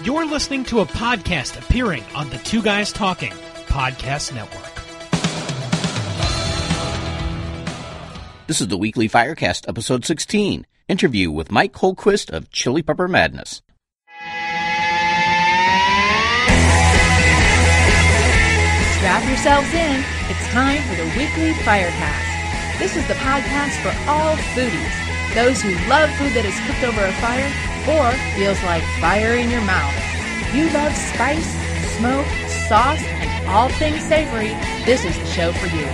You're listening to a podcast appearing on the Two Guys Talking Podcast Network. This is the weekly Firecast, episode 16, interview with Mike Hultquist of Jalapeno Madness. Strap yourselves in. It's time for the weekly Firecast. This is the podcast for all foodies, those who love food that is cooked over a fire or feels like fire in your mouth. If you love spice, smoke, sauce, and all things savory, this is the show for you.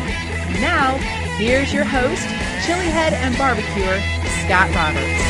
Now, here's your host, chili head and barbecuer, Scott Roberts.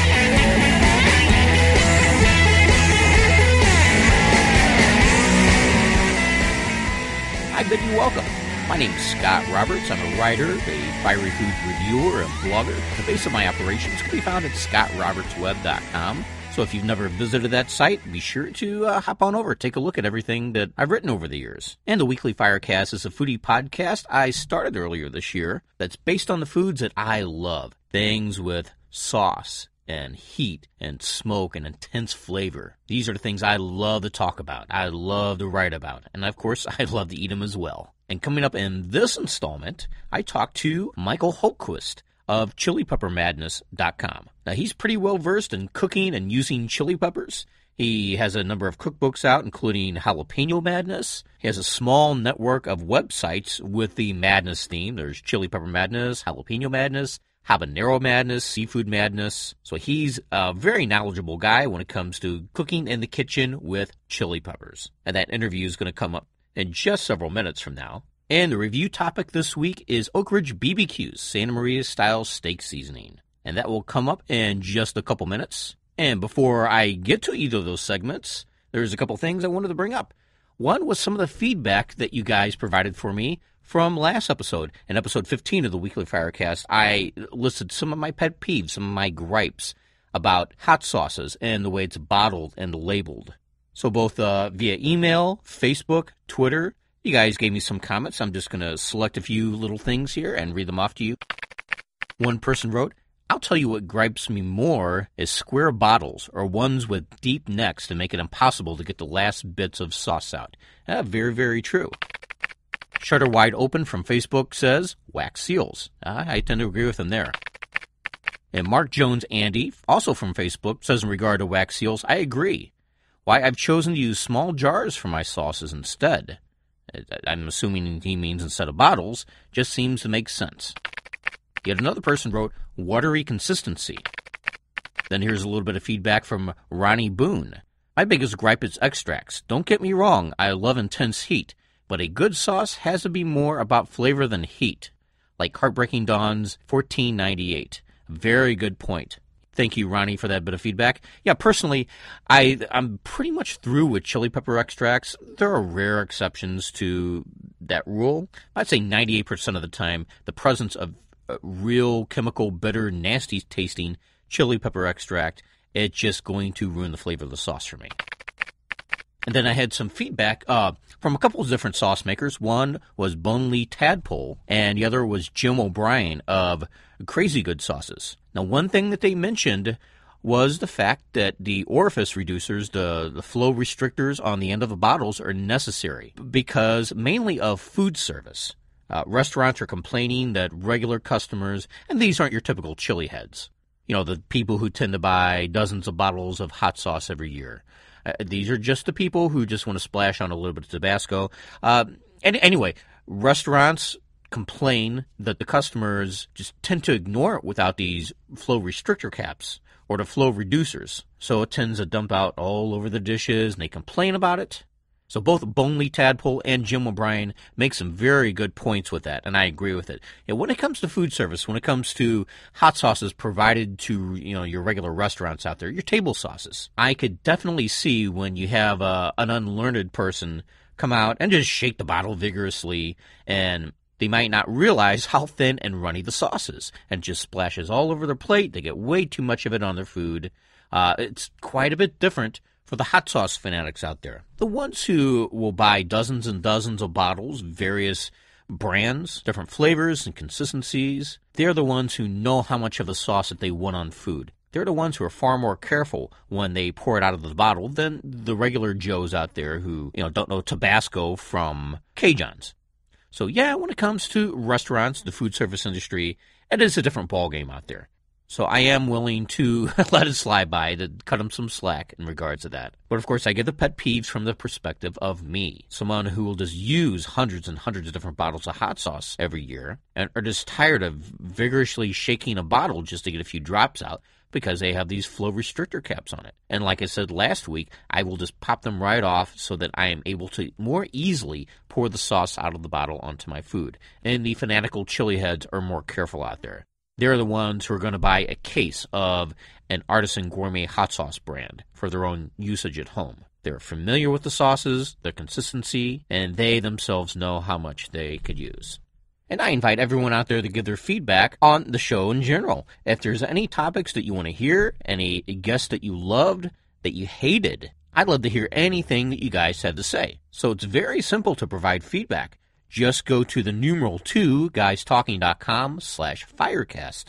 I bid you welcome. My name is Scott Roberts. I'm a writer, a fiery foods reviewer, and blogger. The base of my operations can be found at scottrobertsweb.com. So if you've never visited that site, be sure to hop on over, take a look at everything that I've written over the years. And the Weekly Firecast is a foodie podcast I started earlier this year that's based on the foods that I love. Things with sauce and heat and smoke and intense flavor. These are the things I love to talk about. I love to write about. And of course, I love to eat them as well. And coming up in this installment, I talked to Michael Hultquist of ChiliPepperMadness.com. Now, he's pretty well versed in cooking and using chili peppers. He has a number of cookbooks out, including Jalapeno Madness. He has a small network of websites with the madness theme. There's Chili Pepper Madness, Jalapeno Madness, Habanero Madness, Seafood Madness. So he's a very knowledgeable guy when it comes to cooking in the kitchen with chili peppers. And that interview is going to come up in just several minutes from now. And the review topic this week is Oakridge BBQ's Santa Maria-style steak seasoning. And that will come up in just a couple minutes. And before I get to either of those segments, there's a couple things I wanted to bring up. One was some of the feedback that you guys provided for me from last episode. In episode 15 of the Weekly Firecast, I listed some of my pet peeves, some of my gripes about hot sauces and the way it's bottled and labeled. So both via email, Facebook, Twitter, you guys gave me some comments. I'm just going to select a few little things here and read them off to you. One person wrote, "I'll tell you what gripes me more is square bottles or ones with deep necks to make it impossible to get the last bits of sauce out." Very, very true. Shutter Wide Open from Facebook says, wax seals. I tend to agree with him there. And Mark Jones Andy, also from Facebook, says in regard to wax seals, I agree. Why, I've chosen to use small jars for my sauces instead. I'm assuming he means instead of bottles, just seems to make sense. Yet another person wrote, watery consistency. Then here's a little bit of feedback from Ronnie Boone. My biggest gripe is extracts. Don't get me wrong, I love intense heat, but a good sauce has to be more about flavor than heat. Like Heartbreaking Dawn's $14.98. Very good point. Thank you, Ronnie, for that bit of feedback. Yeah, personally, I'm pretty much through with chili pepper extracts. There are rare exceptions to that rule. I'd say 98% of the time, the presence of real chemical, bitter, nasty tasting chili pepper extract, it's just going to ruin the flavor of the sauce for me. And then I had some feedback from a couple of different sauce makers. One was Boneley Tadpole, and the other was Jim O'Brien of Crazy Good Sauces. Now, one thing that they mentioned was the fact that the orifice reducers, the flow restrictors on the end of the bottles are necessary because mainly of food service. Restaurants are complaining that regular customers, and these aren't your typical chili heads, you know, the people who tend to buy dozens of bottles of hot sauce every year. These are just the people who just want to splash on a little bit of Tabasco. Anyway, restaurants complain that the customers just tend to ignore it without these flow restrictor caps or the flow reducers. So it tends to dump out all over the dishes, and they complain about it. So both Boneley Tadpole and Jim O'Brien make some very good points with that, and I agree with it. And when it comes to food service, when it comes to hot sauces provided to your regular restaurants out there, your table sauces, I could definitely see when you have an unlearned person come out and just shake the bottle vigorously, and they might not realize how thin and runny the sauce is, and just splashes all over their plate. They get way too much of it on their food. It's quite a bit different for the hot sauce fanatics out there. The ones who will buy dozens and dozens of bottles, various brands, different flavors and consistencies, they're the ones who know how much of the sauce that they want on food. They're the ones who are far more careful when they pour it out of the bottle than the regular Joes out there who, don't know Tabasco from Cajuns. So yeah, when it comes to restaurants, the food service industry, it is a different ballgame out there. So I am willing to let it slide by, to cut them some slack in regards to that. But of course, I get the pet peeves from the perspective of me, someone who will just use hundreds and hundreds of different bottles of hot sauce every year and are just tired of vigorously shaking a bottle just to get a few drops out because they have these flow restrictor caps on it. And like I said last week, I will just pop them right off so that I am able to more easily pour the sauce out of the bottle onto my food. And the fanatical chili heads are more careful out there. They're the ones who are going to buy a case of an artisan gourmet hot sauce brand for their own usage at home. They're familiar with the sauces, their consistency, and they themselves know how much they could use. And I invite everyone out there to give their feedback on the show in general. If there's any topics that you want to hear, any guests that you loved, that you hated, I'd love to hear anything that you guys had to say. So it's very simple to provide feedback. Just go to the numeral 2 guystalking.com/Firecast.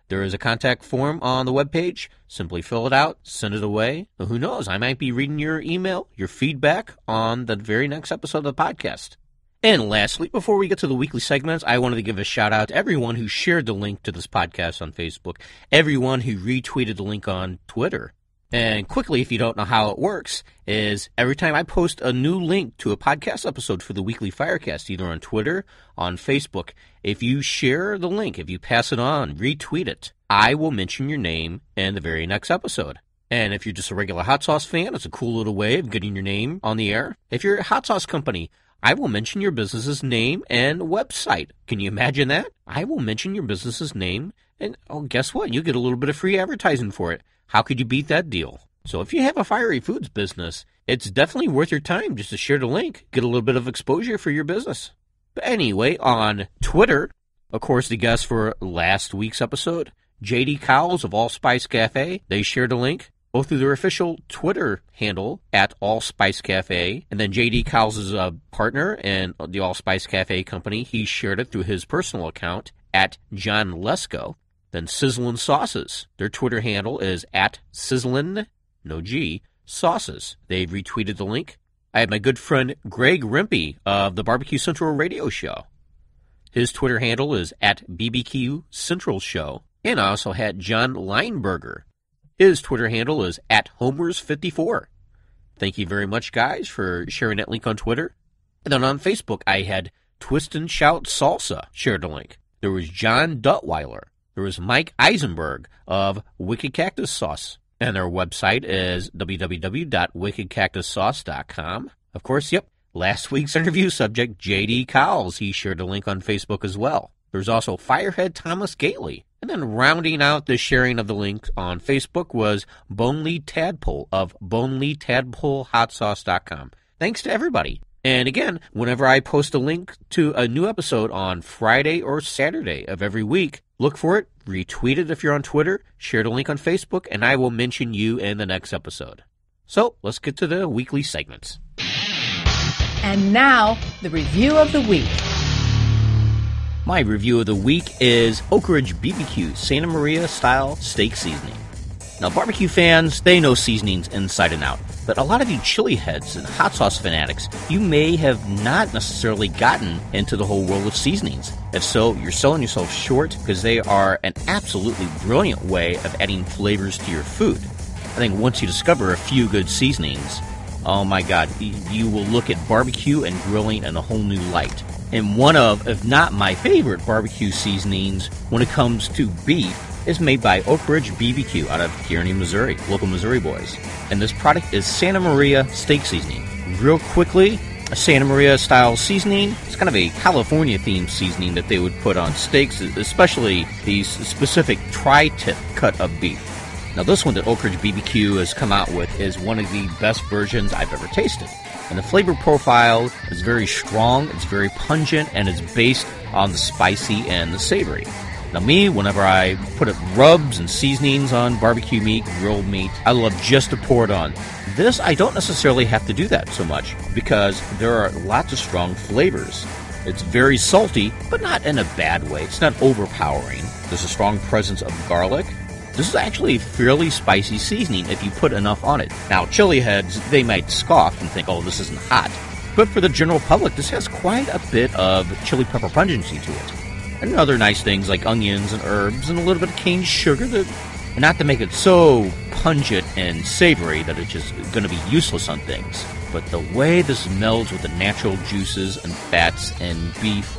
There is a contact form on the webpage. Simply fill it out, send it away. Who knows, I might be reading your email, your feedback on the very next episode of the podcast. And lastly, before we get to the weekly segments, I wanted to give a shout out to everyone who shared the link to this podcast on Facebook, everyone who retweeted the link on Twitter. And quickly, if you don't know how it works, is every time I post a new link to a podcast episode for the weekly Firecast, either on Twitter, on Facebook, if you share the link, if you pass it on, retweet it, I will mention your name in the very next episode. And if you're just a regular hot sauce fan, it's a cool little way of getting your name on the air. If you're a hot sauce company, I will mention your business's name and website. Can you imagine that? I will mention your business's name, and guess what? You get a little bit of free advertising for it. How could you beat that deal? So if you have a fiery foods business, it's definitely worth your time just to share the link, get a little bit of exposure for your business. But anyway, on Twitter, of course, the guest for last week's episode, JD Cowles of Allspice Cafe, they shared a link, both through their official Twitter handle at Allspice Cafe, and then JD Cowles is a partner in the Allspice Cafe company. He shared it through his personal account at John Lesko. Then Sizzlin' Sauces. Their Twitter handle is at Sizzlin', no G, Sauces. They've retweeted the link. I had my good friend Greg Rempe of the Barbecue Central radio show. His Twitter handle is at BBQ Central Show. And I also had John Lineberger. His Twitter handle is at Homers54. Thank you very much, guys, for sharing that link on Twitter. And then on Facebook, I had Twist and Shout Salsa shared a link. There was John Duttweiler. There was Mike Eisenberg of Wicked Cactus Sauce, and their website is www.wickedcactussauce.com. Of course, last week's interview subject, JD Cowles, he shared a link on Facebook as well. There's also Firehead Thomas Gately. And then rounding out the sharing of the link on Facebook was Bonely Tadpole of bonelytadpolehotsauce.com. Thanks to everybody. And again, whenever I post a link to a new episode on Friday or Saturday of every week, look for it, retweet it if you're on Twitter, share the link on Facebook, and I will mention you in the next episode. So, let's get to the weekly segments. And now, the review of the week. My review of the week is Oakridge BBQ Santa Maria Style Steak Seasoning. Now, barbecue fans, they know seasonings inside and out. But a lot of you chili heads and hot sauce fanatics, you may have not necessarily gotten into the whole world of seasonings. If so, you're selling yourself short because they are an absolutely brilliant way of adding flavors to your food. I think once you discover a few good seasonings, oh my God, you will look at barbecue and grilling in a whole new light. And one of, if not my favorite barbecue seasonings when it comes to beef, is made by Oakridge BBQ out of Kearney, Missouri, local Missouri boys. And this product is Santa Maria Steak Seasoning. Real quickly, a Santa Maria style seasoning. It's kind of a California themed seasoning that they would put on steaks, especially these specific tri-tip cut of beef. Now this one that Oakridge BBQ has come out with is one of the best versions I've ever tasted. And the flavor profile is very strong, it's very pungent, and it's based on the spicy and the savory. Now me, whenever I put rubs and seasonings on barbecue meat, grilled meat, I love just to pour it on. This, I don't necessarily have to do that so much because there are lots of strong flavors. It's very salty, but not in a bad way. It's not overpowering. There's a strong presence of garlic. This is actually a fairly spicy seasoning if you put enough on it. Now, chili heads, they might scoff and think, oh, this isn't hot. But for the general public, this has quite a bit of chili pepper pungency to it. And other nice things like onions and herbs and a little bit of cane sugar, not to make it so pungent and savory that it's just going to be useless on things. But the way this melds with the natural juices and fats and beef,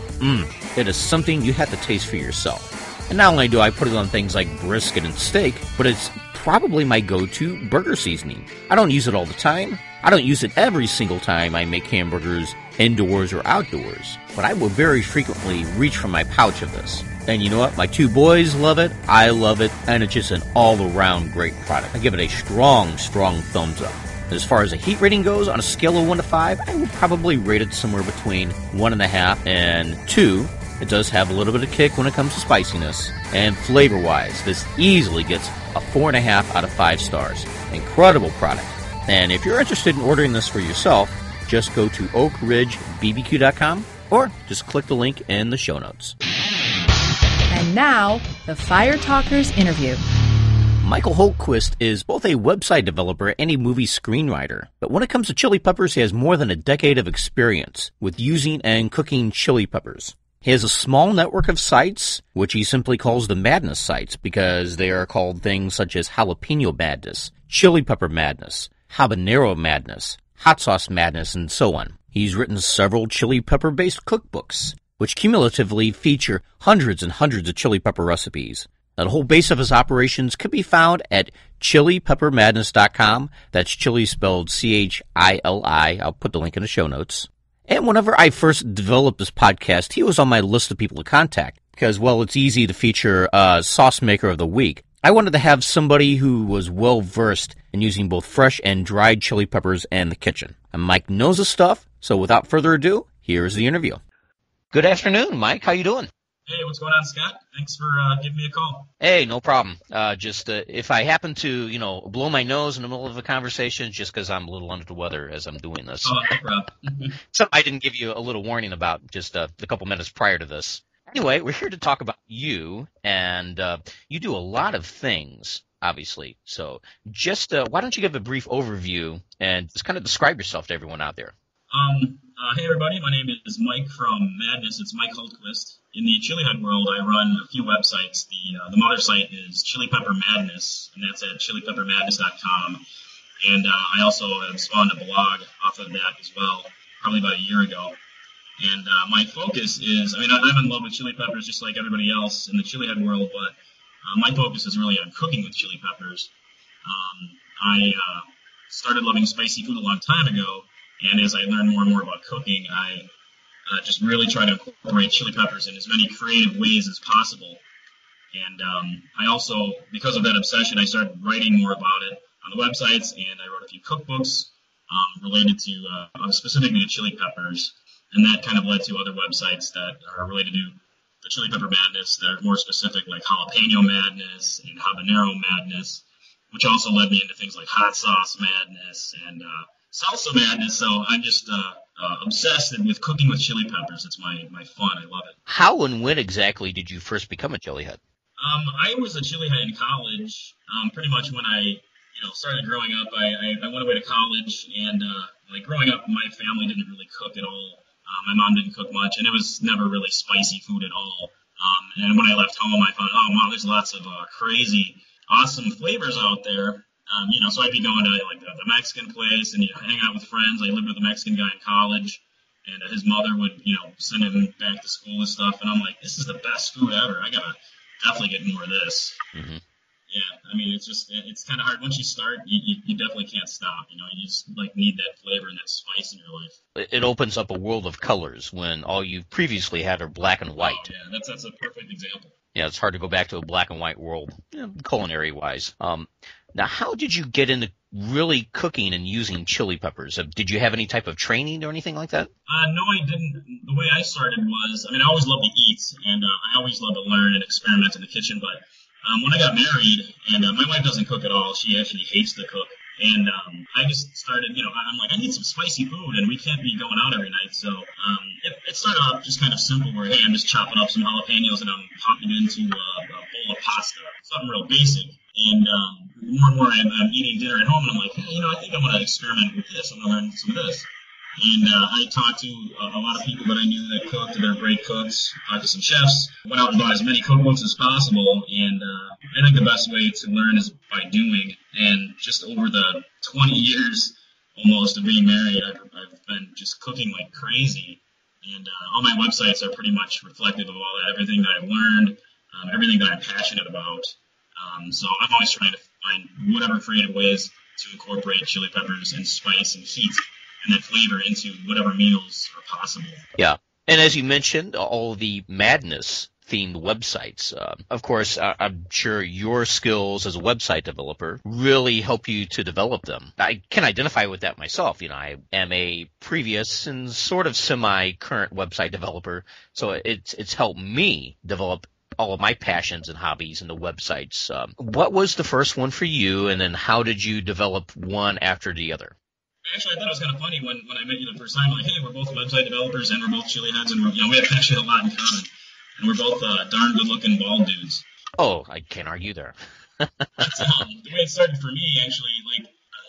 it is something you have to taste for yourself. And not only do I put it on things like brisket and steak, but it's probably my go-to burger seasoning. I don't use it all the time. I don't use it every single time I make hamburgers indoors or outdoors, but I will very frequently reach for my pouch of this. And you know what? My 2 boys love it, I love it, and it's just an all-around great product. I give it a strong thumbs up. As far as a heat rating goes, on a scale of 1 to 5, I would probably rate it somewhere between 1.5 and 2. It does have a little bit of kick when it comes to spiciness. And flavor-wise, this easily gets a 4.5 out of 5 stars. Incredible product. And if you're interested in ordering this for yourself, just go to oakridgebbq.com or just click the link in the show notes. And now, the Fire Talkers interview. Michael Hultquist is both a website developer and a movie screenwriter. But when it comes to chili peppers, he has more than a decade of experience with using and cooking chili peppers. He has a small network of sites, which he simply calls the Madness sites, because they are called things such as Jalapeno Madness, Chili Pepper Madness, Habanero Madness, Hot Sauce Madness, and so on. He's written several chili pepper-based cookbooks, which cumulatively feature hundreds and hundreds of chili pepper recipes. Now, the whole base of his operations can be found at chilipeppermadness.com. That's chili spelled C-H-I-L-I. I'll put the link in the show notes. And whenever I first developed this podcast, he was on my list of people to contact because, well, it's easy to feature a sauce maker of the week. I wanted to have somebody who was well-versed in using both fresh and dried chili peppers in the kitchen. And Mike knows his stuff, so without further ado, here's the interview. Good afternoon, Mike. How you doing? Hey, what's going on, Scott? Thanks for giving me a call. Hey, no problem. If I happen to, blow my nose in the middle of a conversation, just because I'm a little under the weather as I'm doing this. Oh, no problem. Something I didn't give you a little warning about just a couple minutes prior to this. Anyway, we're here to talk about you, and you do a lot of things, obviously. So just why don't you give a brief overview and just kind of describe yourself to everyone out there? Hey, everybody. My name is Mike from Madness. It's Mike Hultquist. In the chili head world, I run a few websites. The mother site is Chili Pepper Madness, and that's at chilipeppermadness.com. And I also have spawned a blog off of that as well, probably about a year ago. And my focus is, I'm in love with chili peppers just like everybody else in the chili head world, but my focus is really on cooking with chili peppers. I started loving spicy food a long time ago, and as I learned more and more about cooking, I just really try to incorporate chili peppers in as many creative ways as possible. And I also, because of that obsession, I started writing more about it on the websites, and I wrote a few cookbooks related to specifically to chili peppers. And that kind of led to other websites that are related to the Chili Pepper Madness that are more specific, like Jalapeno Madness and Habanero Madness, which also led me into things like Hot Sauce Madness and Salsa Madness. So I'm just obsessed with cooking with chili peppers. It's my fun. I love it. How and when exactly did you first become a chili head? I was a chili head in college. Pretty much when I started growing up, I went away to college, and growing up, my family didn't really cook at all. My mom didn't cook much, and it was never really spicy food at all. And when I left home, I found, oh, wow, there's lots of crazy, awesome flavors out there. So I'd be going to the Mexican place and hang out with friends. I lived with a Mexican guy in college, and his mother would, send him back to school and stuff. And I'm like, this is the best food ever. I gotta definitely get more of this. Mm-hmm. Yeah, it's kind of hard. Once you start, you definitely can't stop. You just need that flavor and that spice in your life. It opens up a world of colors when all you previously had are black and white. Oh, yeah, that's a perfect example. Yeah, it's hard to go back to a black and white world, culinary-wise. Now, how did you get into really cooking and using chili peppers? Did you have any type of training or anything like that? No, I didn't. The way I started was, I always loved to eat, and I always loved to learn and experiment in the kitchen, but when I got married, and my wife doesn't cook at all, she actually hates to cook, and I just started, I'm like, I need some spicy food, and we can't be going out every night, so it started off just kind of simple, where, hey, I'm just chopping up some jalapenos, and I'm popping into a bowl of pasta, something real basic, And more and more I'm eating dinner at home, and I'm like, hey, I think I want to experiment with this. I'm going to learn some of this. And I talked to a lot of people that I knew that cooked. They're great cooks. Talked to some chefs. Went out and bought as many cookbooks as possible. And I think the best way to learn is by doing. And just over the 20 years almost of being married, I've been just cooking like crazy. And all my websites are pretty much reflective of all that, everything that I've learned, everything that I'm passionate about. So I'm always trying to find whatever creative ways to incorporate chili peppers and spice and heat and that flavor into whatever meals are possible. Yeah. And as you mentioned, all the Madness-themed websites. Of course, I'm sure your skills as a website developer really help you to develop them. I can identify with that myself. I am a previous and sort of semi-current website developer, so it's helped me develop all of my passions and hobbies in the websites. What was the first one for you, and then how did you develop one after the other? Actually, I thought it was kind of funny when I met you the first time. Like, hey, we're both website developers, and we're both chili heads, and we have actually a lot in common. And we're both darn good-looking bald dudes. Oh, I can't argue there. The way it started for me, actually, like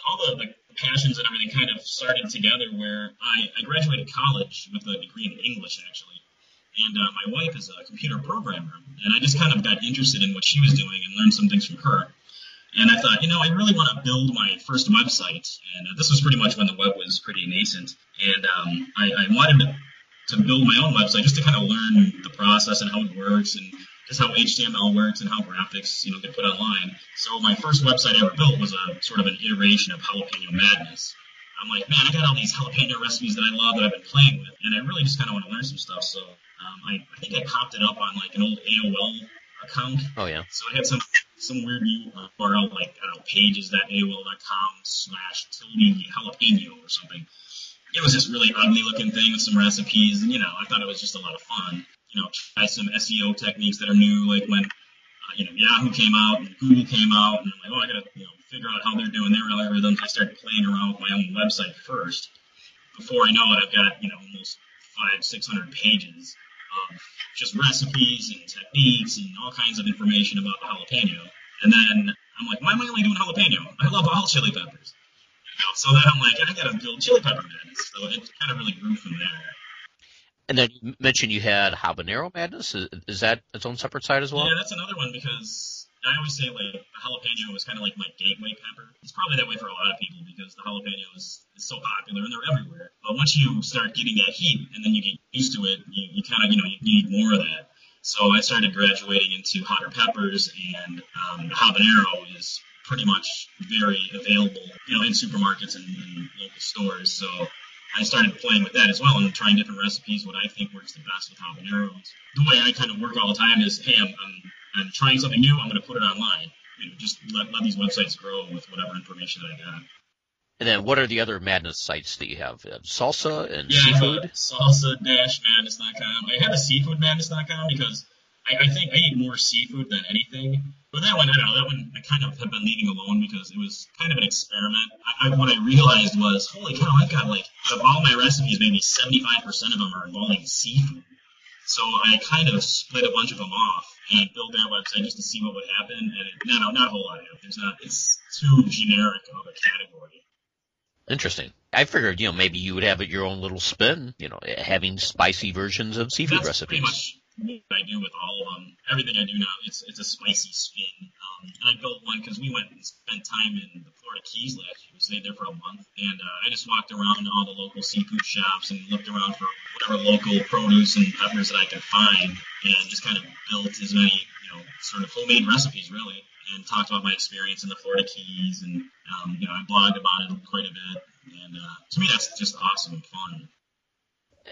all the passions and everything kind of started together. Where I graduated college with a degree in English, actually. And my wife is a computer programmer, and I just kind of got interested in what she was doing and learned some things from her. And I thought, I really want to build my first website. And this was pretty much when the web was pretty nascent. And I wanted to build my own website just to kind of learn the process and how it works and just how HTML works and how graphics, get put online. So my first website I ever built was a sort of an iteration of Jalapeno Madness. I'm like, man, I got all these jalapeno recipes that I love that I've been playing with. And I really just kind of want to learn some stuff. So I think I popped it up on like an old AOL account. Oh, yeah. So I had some weird URL, like, I don't know, pages.aol.com/jalapeno or something. It was this really ugly looking thing with some recipes, and, I thought it was just a lot of fun. Try some SEO techniques that are new, like when, Yahoo came out and Google came out, and I'm like, I got to, figure out how they're doing their algorithms. I started playing around with my own website first. Before I know it, I've got, almost 500-600 pages of just recipes and techniques and all kinds of information about the jalapeno. And then I'm like, why am I only doing jalapeno? I love all chili peppers. So then I'm like, I got to build Chili Pepper Madness. So it kind of really grew from there. And then you mentioned you had Habanero Madness. Is that its own separate site as well? Yeah, that's another one because I always say like the jalapeno was kind of like my gateway pepper. It's probably that way for a lot of people because the jalapeno is so popular and they're everywhere. But once you start getting that heat and then you get used to it, you kind of, you need more of that. So I started graduating into hotter peppers, and the habanero is pretty much very available, in supermarkets and local stores. So I started playing with that as well and trying different recipes, what I think works the best with habaneros. The way I kind of work all the time is, hey, I'm trying something new, I'm going to put it online. Just let these websites grow with whatever information that I got. And then what are the other Madness sites that you have? Salsa and seafood? Seafood? Salsa-madness.com. I had a seafoodmadness.com because I think I eat more seafood than anything. But that one, I kind of have been leaving alone because it was kind of an experiment. What I realized was, holy cow, I've got of all my recipes, maybe 75% of them are involving seafood. So I kind of split a bunch of them off and built that website just to see what would happen. And not a whole lot of it. It's too generic of a category. Interesting. I figured, maybe you would have your own little spin, having spicy versions of seafood That's recipes. Pretty much what I do with all of them. Everything I do now, it's a spicy spin. And I built one because we went and spent time in the Florida Keys last year. We stayed there for a month. And I just walked around to all the local seafood shops and looked around for whatever local produce and peppers that I could find. And just kind of built as many, sort of homemade recipes, really. And talked about my experience in the Florida Keys. And, I blogged about it quite a bit. And to me, that's just awesome and fun.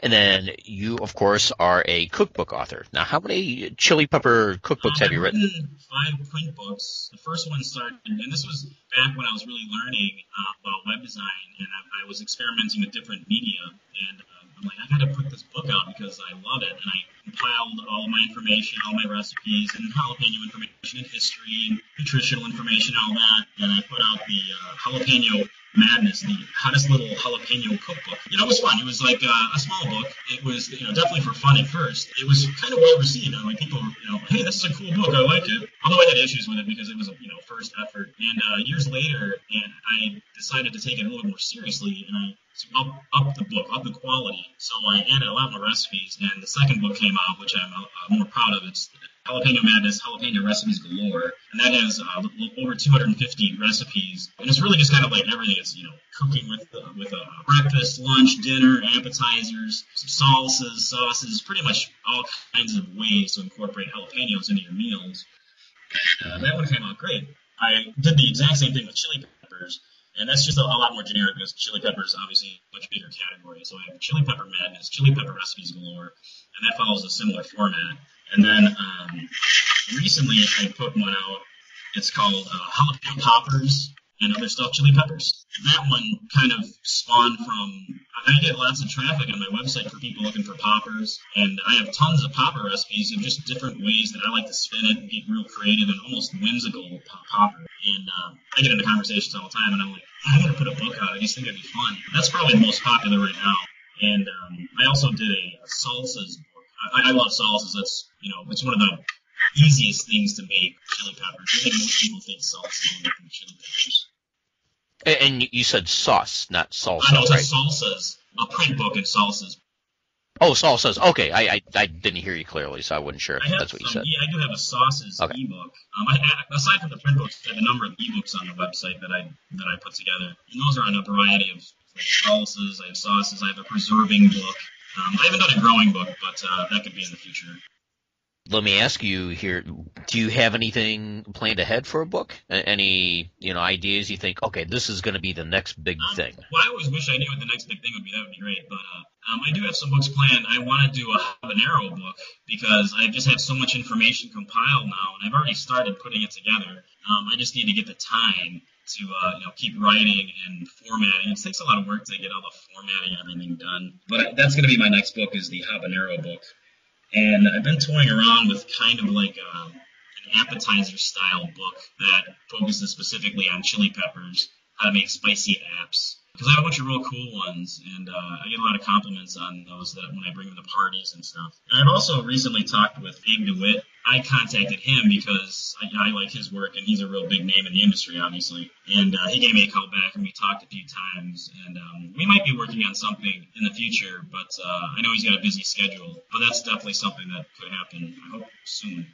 And then you, of course, are a cookbook author. Now, how many chili pepper cookbooks have you written? 5 print books. The first one started, and this was back when I was really learning about web design, and I was experimenting with different media. And I'm like, I got to put this book out because I love it. And I compiled all my information, all my recipes, and jalapeno information and history and nutritional information, all that. And I put out the Jalapeno Madness, the hottest little jalapeno cookbook. You know, it was fun. It was like a small book. It was, definitely for fun at first. It was kind of well received. Like people, hey, this is a cool book. I like it. Although I had issues with it because it was a, first effort. And years later, and I decided to take it a little more seriously, and to up the book, up the quality. So I added a lot more recipes, and the second book came out, which I'm more proud of. It's Jalapeno Madness, Jalapeno Recipes Galore, and that has over 250 recipes, and it's really just kind of like everything. It's cooking with breakfast, lunch, dinner, appetizers, some salsas, sauces, pretty much all kinds of ways to incorporate jalapenos into your meals. And that one came out great. I did the exact same thing with chili peppers. And that's just a lot more generic because chili pepper is obviously a much bigger category. So I have Chili Pepper Madness, Chili Pepper Recipes Galore, and that follows a similar format. And then recently I put one out. It's called Jalapeno Poppers and Other Stuffed Chili Peppers. That one kind of spawned from, I get lots of traffic on my website for people looking for poppers, and I have tons of popper recipes of just different ways that I like to spin it and get real creative and almost whimsical with popper. And I get into conversations all the time, and I'm like, I gotta put a book out. I just think it'd be fun. That's probably the most popular right now. And I also did a salsas book. I love salsas. That's, it's one of the easiest things to make, chili peppers. I think most people think salsa when they think chili peppers. And you said sauce, not salsa, I know, right? It's salsas, a print book in salsas. Oh, salsas. Okay, I didn't hear you clearly, so I wasn't sure if that's what you said. Yeah, I do have a sauces ebook. Aside from the print books, I have a number of ebooks on the website that I put together, and those are on a variety of salsas. I have sauces. I have a preserving book. I haven't done a growing book, but that could be in the future. Let me ask you here, do you have anything planned ahead for a book? Any, ideas you think, okay, this is going to be the next big thing? Well, I always wish I knew what the next big thing would be. That would be great. But I do have some books planned. I want to do a Habanero book because I just have so much information compiled now, and I've already started putting it together. I just need to get the time to keep writing and formatting. It takes a lot of work to get all the formatting and everything done. But that's going to be my next book, is the Habanero book. And I've been toying around with kind of like an appetizer-style book that focuses specifically on chili peppers, how to make spicy apps. Because I have a bunch of real cool ones, and I get a lot of compliments on those that when I bring them to parties and stuff. And I've also recently talked with Abe DeWitt. I contacted him because I like his work, and he's a real big name in the industry, obviously. And he gave me a call back, and we talked a few times. And we might be working on something in the future, but I know he's got a busy schedule. But that's definitely something that could happen, I hope, soon.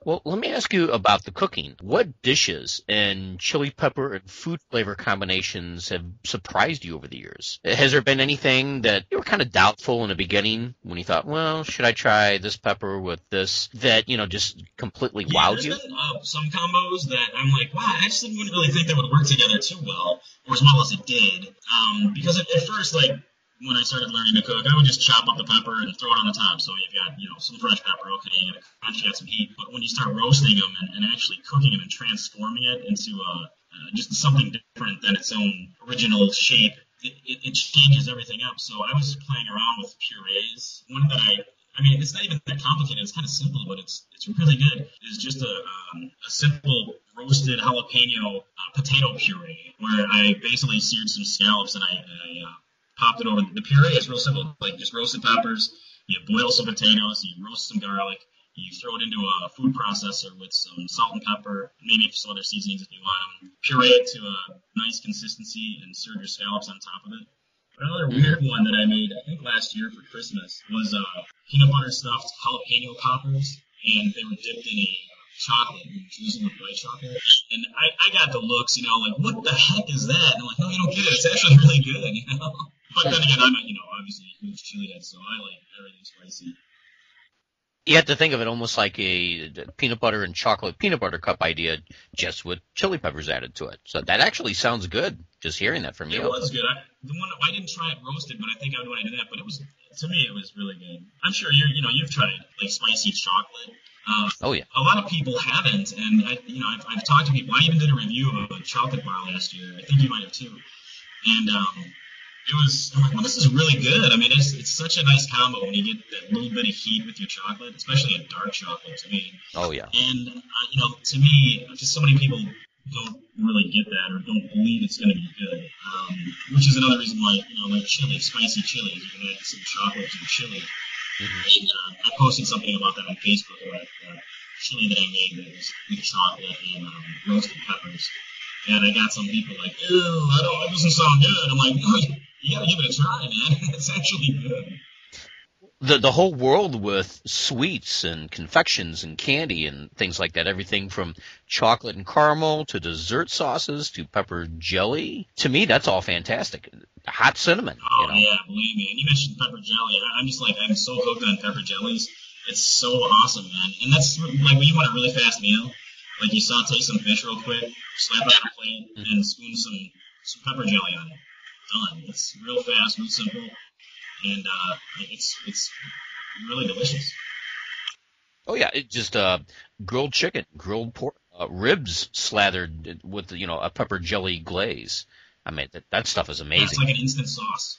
Well, let me ask you about the cooking. What dishes and chili pepper and food flavor combinations have surprised you over the years? Has there been anything that you were kind of doubtful in the beginning when you thought, well, should I try this pepper with this, that, just completely wowed you? There's been some combos that I'm like, wow, I just wouldn't really think they would work together too well, or as well as it did. Because at first, when I started learning to cook, I would just chop up the pepper and throw it on the top. So you've got, some fresh pepper, okay, you got a crunch, you got some heat. But when you start roasting them and actually cooking them and transforming it into just something different than its own original shape, it changes everything up. So I was playing around with purees. One that it's not even that complicated. It's kind of simple, but it's really good. It's just a simple roasted jalapeno potato puree, where I basically seared some scallops and I popped it over. The puree is real simple, like just roasted peppers. You boil some potatoes, you roast some garlic, you throw it into a food processor with some salt and pepper, maybe some other seasonings if you want them. Puree it to a nice consistency and serve your scallops on top of it. Another weird one that I made, I think last year for Christmas, was peanut butter stuffed jalapeno poppers, and they were dipped in a chocolate, drizzled with white chocolate. And I got the looks, like, what the heck is that? And I'm like, no, you don't get it. It's actually really good, But then again, I'm obviously a huge chili head, so I like everything spicy. You have to think of it almost like a peanut butter and chocolate peanut butter cup idea, just with chili peppers added to it. So that actually sounds good, just hearing that from you. It was good. I didn't try it roasted, but I think I would want to do that. But to me, it was really good. I'm sure you've tried like spicy chocolate. Oh yeah. A lot of people haven't, and I've talked to people. I even did a review of a chocolate bar last year. I think you might have too. And I'm like, well, this is really good. It's such a nice combo when you get that little bit of heat with your chocolate, especially a dark chocolate to me. Oh yeah. And to me, just so many people don't really get that or don't believe it's going to be good. Which is another reason why, like chili, spicy chilies, you can add some chocolate to the chili. Mm-hmm. And I posted something about that on Facebook about chili that I made that was with chocolate and roasted peppers. And I got some people like, ew, that doesn't sound good. I'm like, no, you gotta give it a try, man. It's actually good. The whole world with sweets and confections and candy and things like that, everything from chocolate and caramel to dessert sauces to pepper jelly. To me, that's all fantastic. Hot cinnamon. Oh, yeah, believe me. And you mentioned pepper jelly. I'm just like, I'm so hooked on pepper jellies. It's so awesome, man. And that's like when you want a really fast meal, like you saute some fish real quick, slap it on a plate, and spoon some pepper jelly on it. Done. It's real fast, real simple. And it's really delicious. Oh yeah, it just grilled chicken, grilled pork, ribs slathered with a pepper jelly glaze. I mean that stuff is amazing. It's like an instant sauce.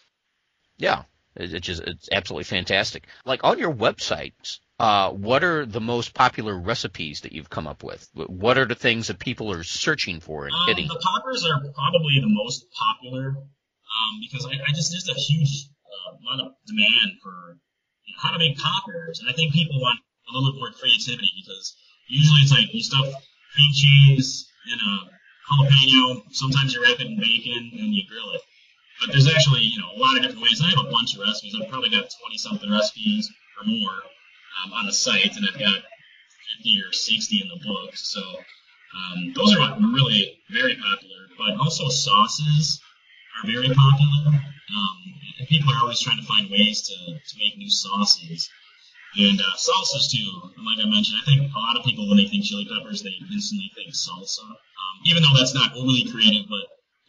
Yeah, it's absolutely fantastic. Like on your website, what are the most popular recipes that you've come up with? What are the things that people are searching for and hitting? The poppers are probably the most popular because I just there's a huge lot of demand for how to make poppers, and I think people want a little bit more creativity because usually it's like you stuff cream cheese in a jalapeno, sometimes you wrap it in bacon and you grill it. But there's actually a lot of different ways. I have a bunch of recipes. I've probably got 20-something recipes or more on the site, and I've got 50 or 60 in the book. So those are really very popular. But also sauces are very popular. And people are always trying to find ways to make new sauces. And salsas, too. Like I mentioned, I think a lot of people, when they think chili peppers, they instantly think salsa. Even though that's not overly creative, but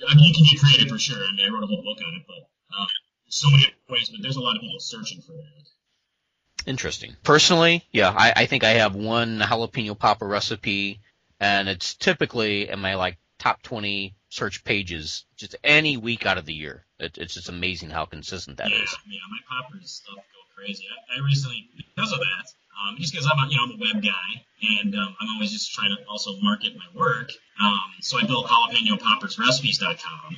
I mean, you can get creative for sure. I mean, I wrote a whole book on it, but so many ways, but there's a lot of people searching for that. Interesting. Personally, yeah, I think I have one jalapeno popper recipe, and it's typically in my top 20 search pages just any week out of the year. It's just amazing how consistent that is. Yeah, my poppers stuff go crazy. I recently, because of that, just because I'm a web guy, and I'm always just trying to also market my work, so I built JalapeñoPoppersRecipes.com,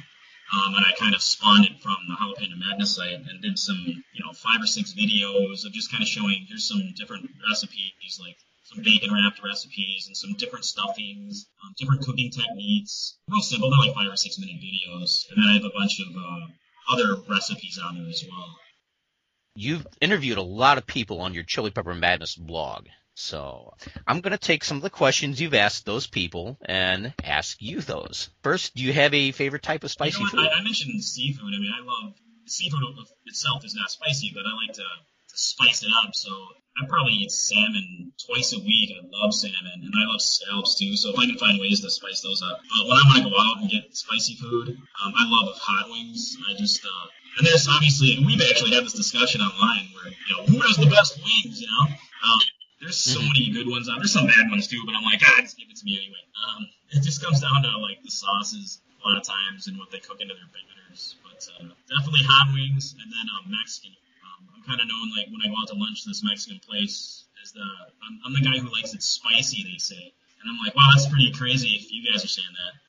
and I kind of spawned it from the Habanero Madness site and did some, 5 or 6 videos of just kind of showing here's some different recipes, like some bacon-wrapped recipes and some different stuffings, different cooking techniques. Real simple. They're like 5 or 6 minute videos. And then I have a bunch of other recipes on there as well. You've interviewed a lot of people on your Chili Pepper Madness blog. So I'm going to take some of the questions you've asked those people and ask you those. First, do you have a favorite type of spicy food? I mentioned seafood. I mean, I love seafood itself is not spicy, but I like to spice it up. So I probably eat salmon twice a week. I love salmon, and I love scallops too. So if I can find ways to spice those up. But when I want to go out and get spicy food, I love hot wings. I just and there's obviously, and we've actually had this discussion online where who has the best wings? There's so many good ones out. There's some bad ones too, but I'm like, just give it to me anyway. It just comes down to the sauces a lot of times and what they cook into their batters. But definitely hot wings, and then Mexican. I'm kind of known when I go out to lunch to this Mexican place as I'm the guy who likes it spicy, they say. And I'm like, wow, that's pretty crazy if you guys are saying that.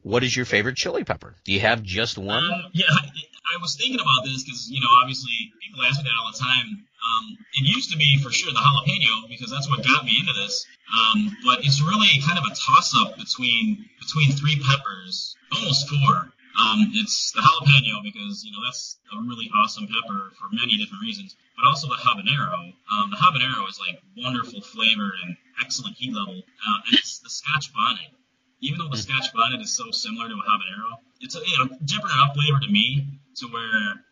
What is your favorite chili pepper? Do you have just one? Yeah, I was thinking about this because, obviously people ask me that all the time. It used to be for sure the jalapeno because that's what got me into this. But it's really kind of a toss-up between 3 peppers, almost 4. It's the jalapeno because, that's a really awesome pepper for many different reasons, but also the habanero. The habanero is wonderful flavor and excellent heat level. And it's the Scotch bonnet. Even though the Scotch bonnet is so similar to a habanero, it's a different enough flavor to me to where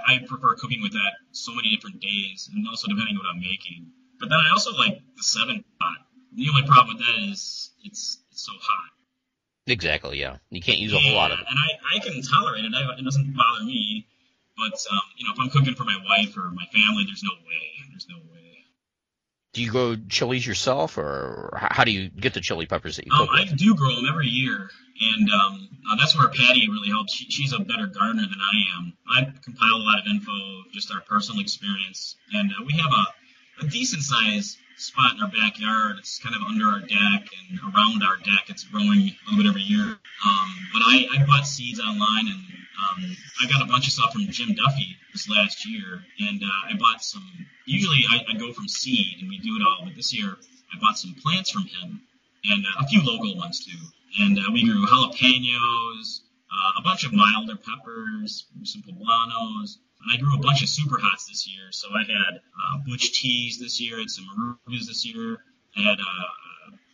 I prefer cooking with that so many different days, and also depending on what I'm making. But then I also like the 7 pot. The only problem with that is it's so hot. Exactly, yeah. You can't use a whole lot of it. And I can tolerate it. It doesn't bother me. But, if I'm cooking for my wife or my family, there's no way. There's no way. Do you grow chilies yourself, or how do you get the chili peppers that you cook with? I do grow them every year. And that's where Patty really helps. She's a better gardener than I am. I compile a lot of info, just our personal experience. And we have a decent-sized spot in our backyard. It's kind of under our deck and around our deck. It's growing a little bit every year. But I bought seeds online, and I got a bunch of stuff from Jim Duffy this last year. And I bought some. Usually I go from seed and we do it all, but this year I bought some plants from him and a few local ones too. And we grew jalapenos, a bunch of milder peppers, some poblanos. And I grew a bunch of super hots this year. So I had butch teas this year, and some marugos this year. I had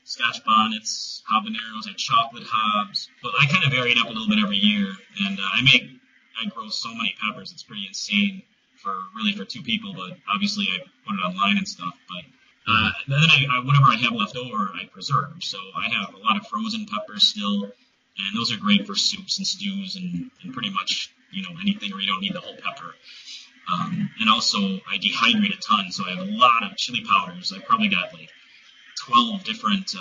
Scotch bonnets, habaneros, I had chocolate hobs. But I kind of varied up a little bit every year. And I grow so many peppers, it's pretty insane for two people. But obviously I put it online and stuff. But then whatever I have left over, I preserve. So I have a lot of frozen peppers still. And those are great for soups and stews and pretty much, anything where you don't need the whole pepper. And also, I dehydrate a ton, so I have a lot of chili powders. I probably got like 12 different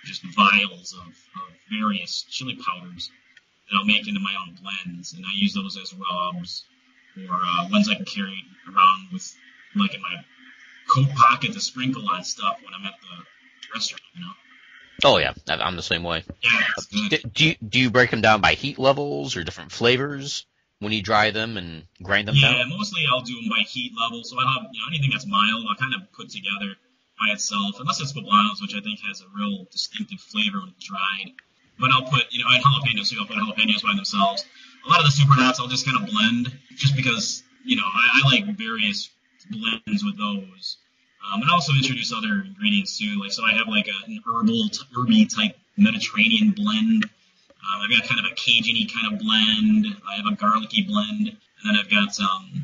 just vials of various chili powders that I'll make into my own blends. And I use those as rubs or ones I can carry around with, like in my coat pocket to sprinkle on stuff when I'm at the restaurant, Oh, yeah. I'm the same way. Yeah, that's good. Do you break them down by heat levels or different flavors when you dry them and grind them down? Yeah, mostly I'll do them by heat level. So I have, anything that's mild, I'll kind of put together by itself, unless it's poblanos, which I think has a real distinctive flavor when it's dried. But I'll put, and jalapenos, so I'll put jalapenos by themselves. A lot of the super hots I'll just kind of blend, just because, I like various blends with those. And also introduce other ingredients too. So I have like an herby type Mediterranean blend. I've got kind of a Cajun-y kind of blend. I have a garlicky blend. And then I've got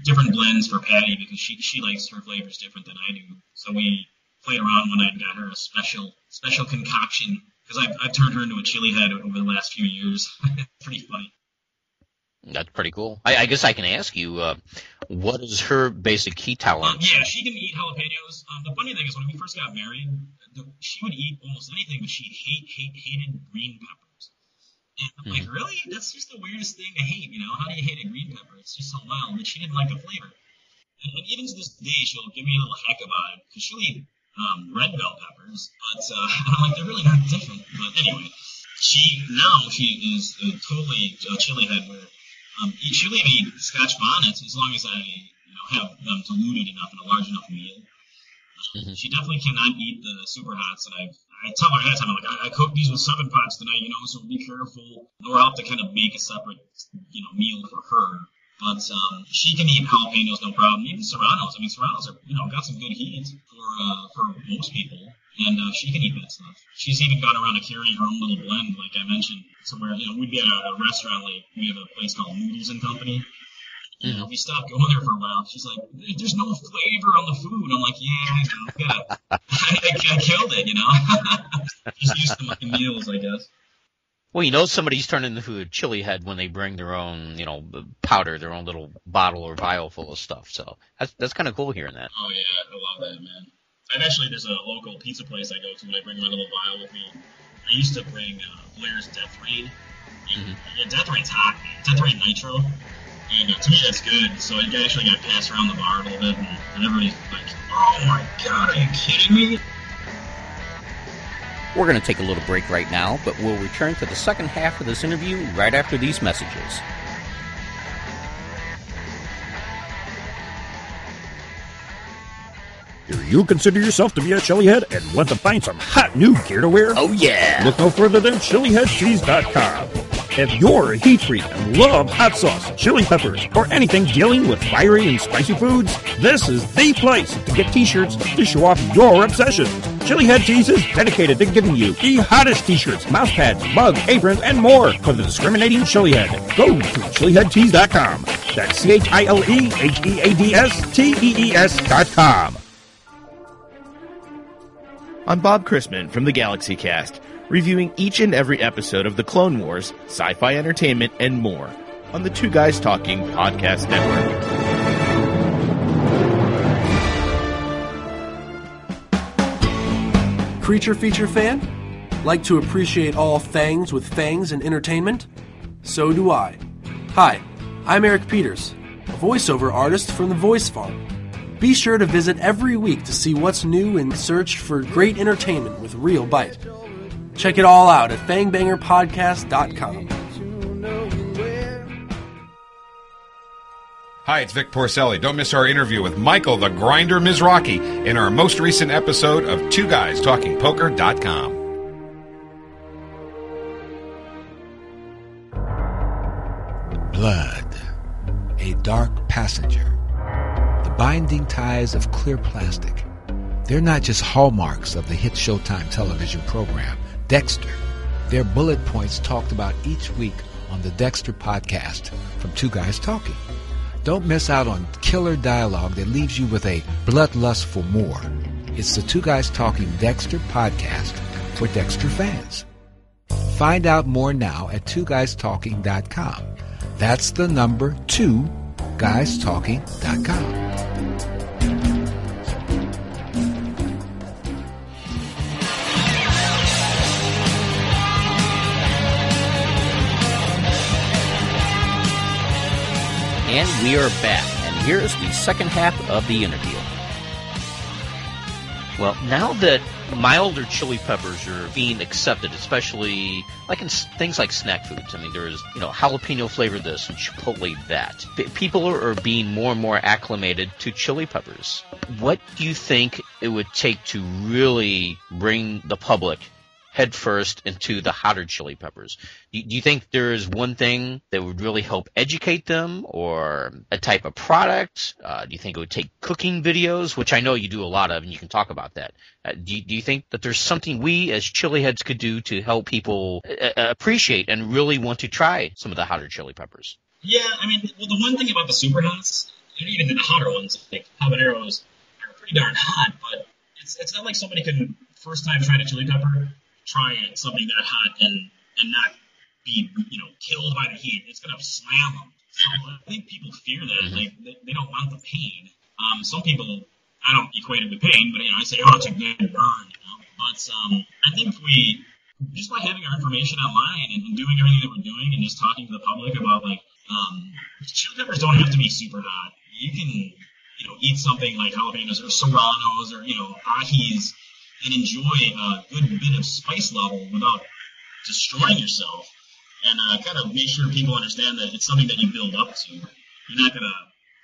different blends for Patty because she likes her flavors different than I do. So we played around one night and got her a special concoction because I've turned her into a chili head over the last few years. Pretty funny. That's pretty cool. I guess I can ask you, what is her basic heat tolerance? Yeah, she can eat jalapenos. The funny thing is, when we first got married, she would eat almost anything, but she hated green peppers. And I'm like, really? That's just the weirdest thing to hate, How do you hate a green pepper? It's just so mild, but she didn't like the flavor. And even to this day, she'll give me a little heck about it, because she'll eat red bell peppers, but I'm like, they're really not different. But anyway, she is totally a chili head where she'll even eat Scotch bonnets as long as I have them diluted enough in a large enough meal. She definitely cannot eat the super hots, and I tell her ahead of time, I'm like, I cooked these with 7 pots tonight, so be careful. Or I'll have to kind of make a separate, meal for her. But she can eat jalapenos, no problem. Even serranos. I mean, serranos are, got some good heat for most people. And she can eat that stuff. She's even gone around to carry her own little blend, like I mentioned. Somewhere, we'd be at a restaurant, like we have a place called Noodles and Company. We stopped going there for a while. She's like, "There's no flavor on the food." I'm like, "Yeah, I killed it, Just used to my meals, I guess." Well, somebody's turning into a chili head when they bring their own, powder, their own little bottle or vial full of stuff. So that's kind of cool hearing that. Oh yeah, I love that, man. There's a local pizza place I go to, and I bring my little vial with me. I used to bring Blair's Death Rain. Death Rain's hot, man. Death Rain Nitro. And to me, that's good. So it actually got passed around the bar a little bit, and everybody's like, "Oh my God, are you kidding me?" We're going to take a little break right now, but we'll return to the second half of this interview right after these messages. Do you consider yourself to be a chilihead and want to find some hot new gear to wear? Oh, yeah! Look no further than chiliheadtees.com. If you're a heat freak and love hot sauce, chili peppers, or anything dealing with fiery and spicy foods, this is the place to get t-shirts to show off your obsession. Chilihead Tees is dedicated to giving you the hottest t-shirts, mouse pads, mug, aprons, and more for the discriminating chilihead. Go to chiliheadtees.com. That's CHILEHEADSTEES.com. I'm Bob Chrisman from the Galaxy Cast, reviewing each and every episode of The Clone Wars, sci-fi entertainment, and more on the Two Guys Talking Podcast Network. Creature feature fan? Like to appreciate all things with fangs and entertainment? So do I. Hi, I'm Eric Peters, a voiceover artist from the Voice Farm. Be sure to visit every week to see what's new and search for great entertainment with real bite. Check it all out at fangbangerpodcast.com. Hi, it's Vic Porcelli. Don't miss our interview with Michael the Grinder Mizrachi in our most recent episode of Two Guys Talking Poker.com. Blood, a dark passenger. The binding ties of clear plastic. They're not just hallmarks of the hit Showtime television program, Dexter. They're bullet points talked about each week on the Dexter podcast from Two Guys Talking. Don't miss out on killer dialogue that leaves you with a bloodlust for more. It's the Two Guys Talking Dexter podcast for Dexter fans. Find out more now at twoguystalking.com. That's the number 2guystalking.com. And we are back, and here's the second half of the interview. Well, now that milder chili peppers are being accepted, especially like in things like snack foods. I mean, there's, jalapeno flavor this and chipotle that. People are being more and more acclimated to chili peppers. What do you think it would take to really bring the public headfirst into the hotter chili peppers? Do you think there is one thing that would really help educate them, or a type of product? Do you think it would take cooking videos, which I know you do a lot of, and you can talk about that? Do you think that there's something we as chili heads could do to help people appreciate and really want to try some of the hotter chili peppers? Yeah, I mean, well, the one thing about the super hots, and even the hotter ones, like habaneros, are pretty darn hot, but it's not like somebody can first time try a chili pepper, try something that hot and not be killed by the heat. It's gonna slam them. So I think people fear that. Like they don't want the pain. Some people, I don't equate it with pain, but I say, oh, it's a good burn. But I think we just by having our information online and doing everything that we're doing and just talking to the public about chili peppers don't have to be super hot. You can eat something like jalapenos or serranos or ajis and enjoy a good bit of spice level without destroying yourself, and kind of make sure people understand that it's something that you build up to. You're not going to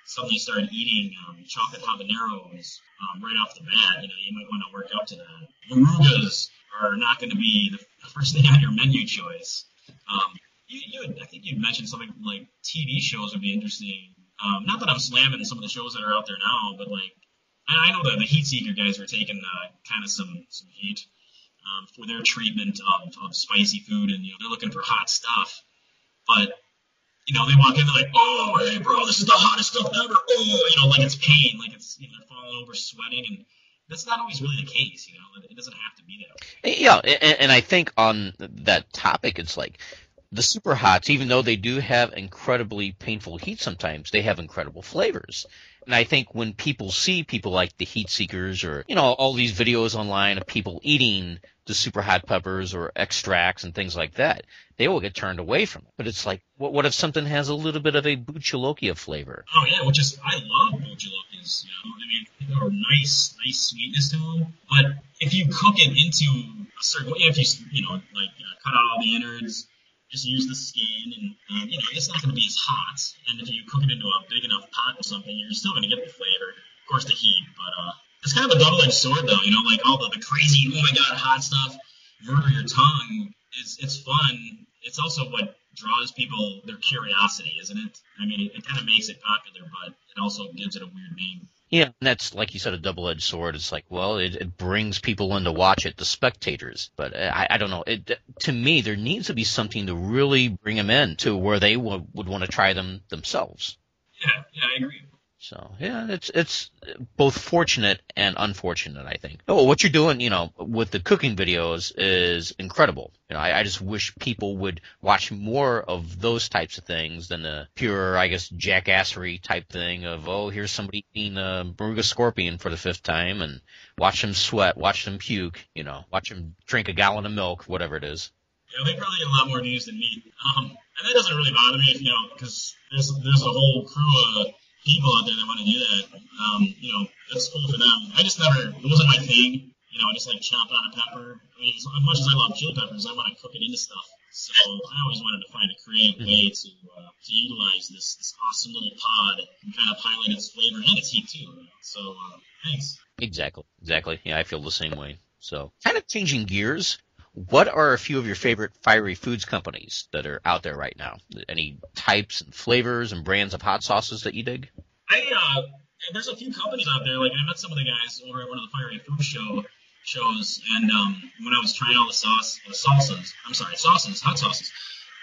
suddenly start eating chocolate habaneros right off the bat. You might want to work up to that. Marugas are not going to be the first thing on your menu choice. I think you'd mentioned something like TV shows would be interesting. Not that I'm slamming some of the shows that are out there now, but I know that the Heat Seeker guys were taking kind of some heat for their treatment of spicy food, and they're looking for hot stuff. But they walk in, they're like, "Oh, hey, bro, this is the hottest stuff ever." Oh, like it's pain, like it's they're falling over, sweating, and that's not always really the case. It doesn't have to be that way. Yeah, and I think on that topic, it's like the super hots, even though they do have incredibly painful heat sometimes, they have incredible flavors. And I think when people see people like the Heat Seekers or, all these videos online of people eating the super hot peppers or extracts and things like that, they will get turned away from it. But it's like, what if something has a little bit of a buchalokia flavor? Oh, yeah, I love buchalokias. There are nice sweetness to them. But if you cook it into a certain way, if you, cut out all the innards, just use the skin, and it's not going to be as hot. And if you cook it into a big enough pot or something, you're still going to get the flavor. Of course, the heat, but it's kind of a double-edged sword, though. Like all the crazy, oh my god, hot stuff, murder your tongue. It's fun. It's also what draws people their curiosity, isn't it? I mean, it kind of makes it popular, but it also gives it a weird name. Yeah, and that's, like you said, a double-edged sword. It's like, well, it brings people in to watch it, the spectators. But I don't know. To me, there needs to be something to really bring them in to where they would want to try them themselves. Yeah, I agree. So, yeah, it's both fortunate and unfortunate, I think. Oh, what you're doing, with the cooking videos is incredible. I just wish people would watch more of those types of things than the pure, I guess, jackassery type thing of, oh, here's somebody eating a Maruga scorpion for the 5th time, and watch them sweat, watch them puke, watch them drink a gallon of milk, whatever it is. Yeah, they probably get a lot more views than me. And that doesn't really bother me, because there's a whole crew of people out there that want to do that, that's cool for them. I just never, it wasn't my thing. I just like chop on a pepper. I mean, as much as I love chili peppers, I want to cook it into stuff. So I always wanted to find a creative way to utilize this awesome little pod and kind of highlight its flavor and its heat too. So thanks. Exactly. Yeah, I feel the same way. So kind of changing gears. What are a few of your favorite fiery foods companies that are out there right now? Any types and flavors and brands of hot sauces that you dig? There's a few companies out there. Like I met some of the guys over at one of the fiery food shows, and when I was trying all the hot sauces,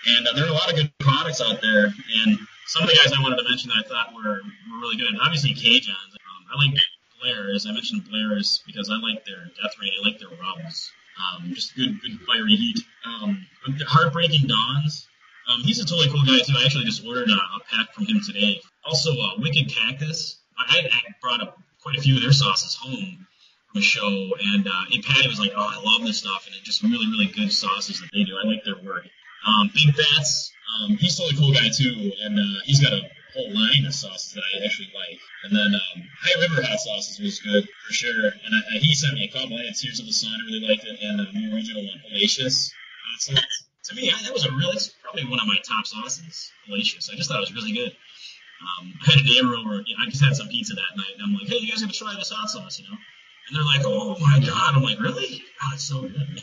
and there are a lot of good products out there. And some of the guys I wanted to mention that I thought were really good. Obviously, Cajuns. I like Blair's. I mentioned Blair's because I like their death ray. I like their rubs. Just good fiery heat. Heartbreaking Dawn's. He's a totally cool guy too. I actually just ordered a pack from him today. Also, Wicked Cactus. I brought up quite a few of their sauces home from a show, and Patty was like, "Oh, I love this stuff," and it's just really, really good sauces that they do. I like their work. Big Fats. He's a totally cool guy too, and he's got a whole line of sauces that I actually like. And then High River hot sauces was good for sure. And he sent me a couple. I had Tears of the Sun, I really liked it, and the original one, Hellacious hot sauce. To me, that's probably one of my top sauces, Hellacious. I just thought it was really good. I had a neighbor over. I just had some pizza that night, and I'm like, "Hey, you guys gotta try this hot sauce, And they're like, "Oh my god!" I'm like, "Really? Oh, it's so good."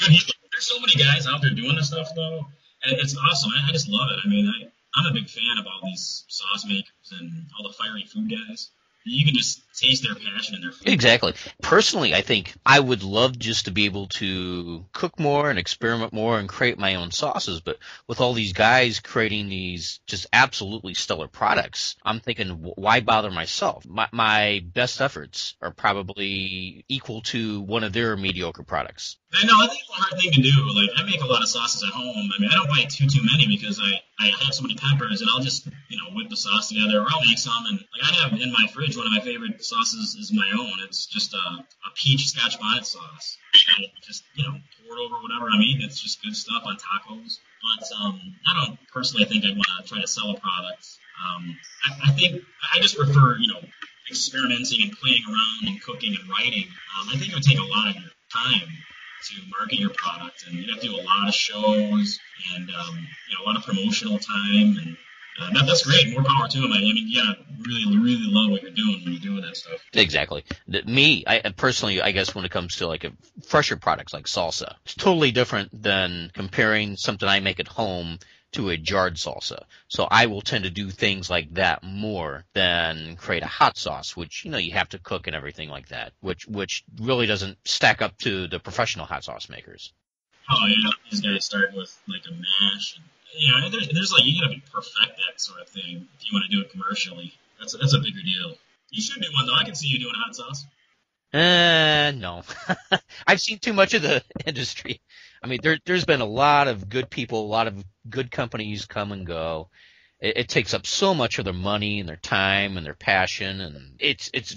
There's so many guys out there doing this stuff though, and it's awesome. I just love it. I mean, I'm a big fan of all these sauce makers and all the fiery food guys. You can just taste their passion in their food. Exactly. Personally, I think I would love just to be able to cook more and experiment more and create my own sauces. But with all these guys creating these just absolutely stellar products, I'm thinking, why bother myself? My best efforts are probably equal to one of their mediocre products. I know. I think it's a hard thing to do. Like, I make a lot of sauces at home. I mean, I don't buy too many because I have so many peppers, and I'll just, whip the sauce together, or I'll make some. And like, I have in my fridge, one of my favorite sauces is my own. It's just a peach Scotch bonnet sauce. And just, pour it over whatever I'm eating. It's just good stuff on tacos. But I don't personally think I'd want to try to sell a product. I think I just prefer, experimenting and playing around and cooking and writing. I think it would take a lot of your time to market your product, and you have to do a lot of shows and a lot of promotional time, and that's great. More power to them. I mean, yeah, really, really love what you're doing when you're doing that stuff. Exactly. I personally, I guess when it comes to like fresher products like salsa, it's totally different than comparing something I make at home to a jarred salsa. So I will tend to do things like that more than create a hot sauce, which, you have to cook and everything like that, which really doesn't stack up to the professional hot sauce makers. Oh, yeah. These guys start with like a mash. And, there's like, you gotta perfect that sort of thing if you want to do it commercially. That's a bigger deal. You should do one, though. I can see you doing hot sauce. No. I've seen too much of the industry. I mean, there's been a lot of good people, a lot of good companies come and go. It takes up so much of their money and their time and their passion, and it's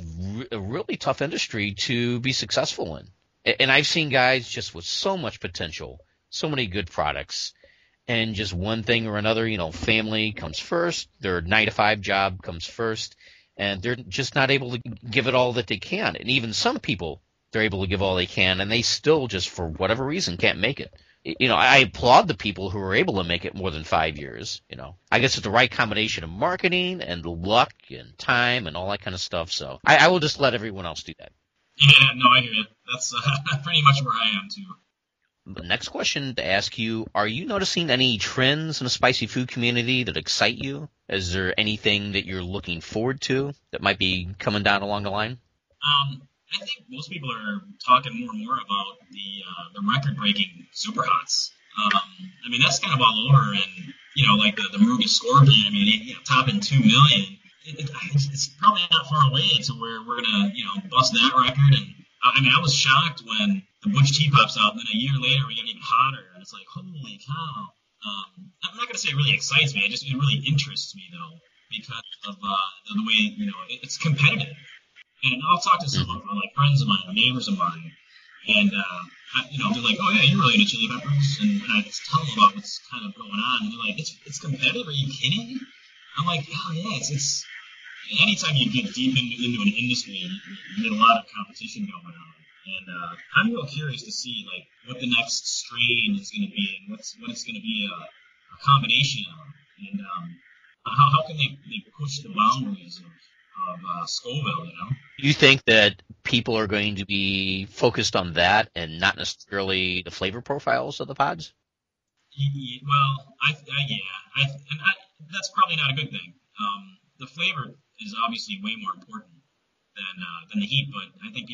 a really tough industry to be successful in. And I've seen guys just with so much potential, so many good products, and just one thing or another, family comes first, their 9-to-5 job comes first, and they're just not able to give it all that they can. And even some people, they're able to give all they can, and they still just, for whatever reason, can't make it. I applaud the people who are able to make it more than 5 years. I guess it's the right combination of marketing and luck and time and all that kind of stuff. So I will just let everyone else do that. Yeah, no, I hear you. That's pretty much where I am, too. The next question to ask you, are you noticing any trends in the spicy food community that excite you? Is there anything that you're looking forward to that might be coming down along the line? I think most people are talking more and more about the record-breaking super hots. I mean, that's kind of all over, and like the Maruga Scorpion. I mean, topping 2 million. It's probably not far away to where we're gonna bust that record. And I mean, I was shocked when the Butch Tea pops out, and then a year later we get even hotter, and it's like, holy cow. I'm not gonna say it really excites me. It really interests me though, because of the way it's competitive. And I'll talk to some of my friends of mine, neighbors of mine, and they're like, "Oh yeah, you're really into chili peppers," and I tell them about what's kind of going on, and they're like, "It's competitive? Are you kidding?" I'm like, "Oh yeah, it's anytime you get deep into an industry, you get a lot of competition going on. And I'm real curious to see like what the next strain is going to be and what it's going to be a combination of, and how can they push the boundaries of Scoville, you know? Do you think that people are going to be focused on that and not necessarily the flavor profiles of the pods? Well, that's probably not a good thing. The flavor is obviously way more important than the heat, but I think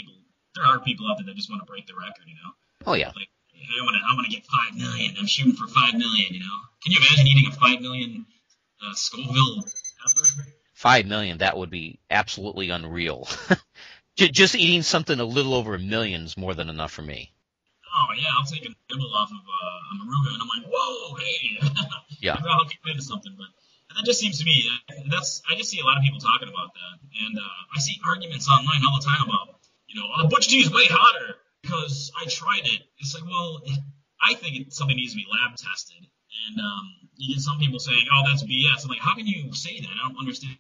there are people out there that just want to break the record, you know? Oh, yeah. Like, hey, I want to get 5 million. I'm shooting for 5 million, you know? Can you imagine eating a 5 million Scoville pepper? 5 million, that would be absolutely unreal. Just eating something a little over $1 million is more than enough for me. Oh, yeah, I'll take a nibble off of a Maruga, and I'm like, whoa, hey. Yeah. I'll get into something, but that just seems to me, I just see a lot of people talking about that, and I see arguments online all the time about, you know, oh, the Butch tea is way hotter because I tried it. It's like, well, I think something needs to be lab tested, and you get some people saying, oh, that's BS. I'm like, how can you say that? I don't understand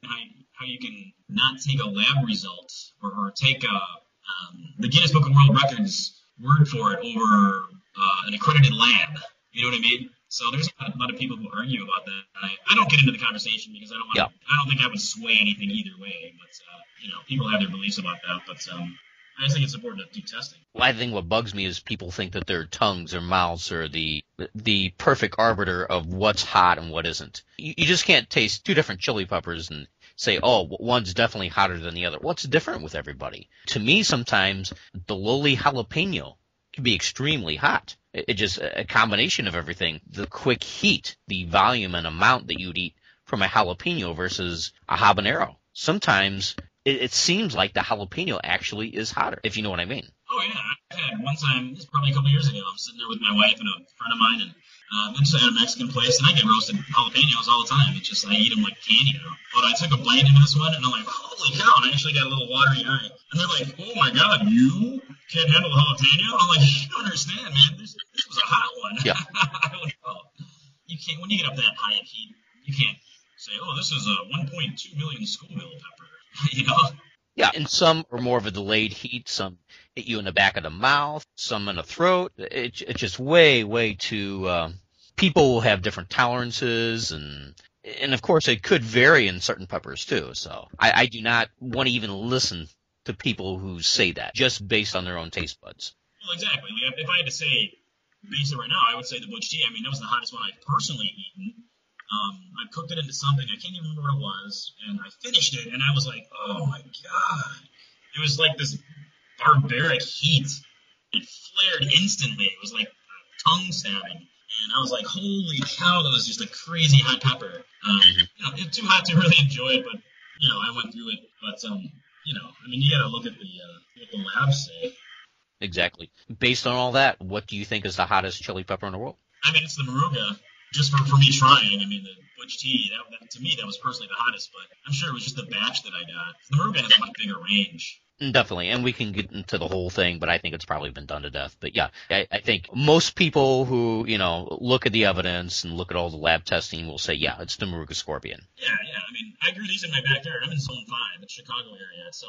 how you can not take a lab result or take the Guinness Book of World Records word for it over an accredited lab. You know what I mean? So there's a lot of people who argue about that. I don't get into the conversation because I don't think I would sway anything either way. But you know, people have their beliefs about that. But I just think it's important to keep testing. Well, I think what bugs me is people think that their tongues or mouths are the perfect arbiter of what's hot and what isn't. You just can't taste two different chili peppers and say, oh, one's definitely hotter than the other. What's different with everybody? To me, sometimes the lowly jalapeno can be extremely hot. It's just a combination of everything. The quick heat, the volume and amount that you'd eat from a jalapeno versus a habanero. Sometimes it seems like the jalapeno actually is hotter, if you know what I mean. Oh, yeah. I had one time, this is probably a couple years ago, I'm sitting there with my wife and a friend of mine, and I'm just at a Mexican place, and I get roasted jalapenos all the time. It's just, I eat them like candy now. But I took a bite into this one, and I'm like, holy cow, and I actually got a little watery eye. And they're like, oh my God, you can't handle the jalapeno? I'm like, you don't understand, man. This was a hot one. Yeah. I'm like, oh, you can't, when you get up that high of heat, you can't say, oh, this is a 1.2 million Scoville pepper, you know? Yeah, and some are more of a delayed heat. Some hit you in the back of the mouth, some in the throat. It's just way too people will have different tolerances, and of course it could vary in certain peppers too. So I do not want to even listen to people who say that just based on their own taste buds. Well, exactly. Like, if I had to say, base it right now, I would say the Butch tea. I mean, that was the hottest one I've personally eaten. I cooked it into something, I can't even remember what it was, and I finished it, and I was like, oh my God. It was like this barbaric heat. It flared instantly. It was like tongue stabbing. And I was like, holy cow, that was just a crazy hot pepper. You know, it's too hot to really enjoy it, but, you know, I went through it. But, you know, I mean, you got to look at what the labs say. Exactly. Based on all that, what do you think is the hottest chili pepper in the world? I mean, it's the Maruga. Just for me trying, I mean, the Butch tea, that to me, that was personally the hottest, but I'm sure it was just the batch that I got. The Maruga has a much bigger range. Definitely, and we can get into the whole thing, but I think it's probably been done to death. But yeah, I think most people who, you know, look at the evidence and look at all the lab testing will say, yeah, it's the Maruga Scorpion. Yeah, I mean, I grew these in my backyard. I'm in Zone 5, the Chicago area, so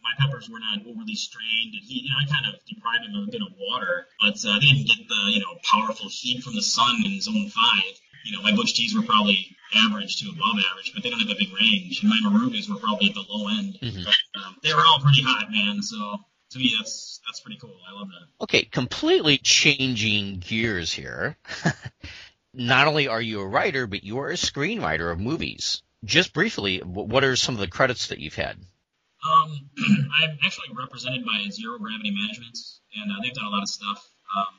my peppers were not overly strained, and heat. You know, I kind of deprived them of a bit of water, but they didn't get the, you know, powerful heat from the sun in Zone 5. You know, my Butch teas were probably average to above average, but they don't have a big range. And my Marugas were probably at the low end. But, they were all pretty hot, man. So to me, that's pretty cool. I love that. Okay, completely changing gears here. Not only are you a writer, but you are a screenwriter of movies. Just briefly, what are some of the credits that you've had? I'm actually represented by Zero Gravity Management, and they've done a lot of stuff.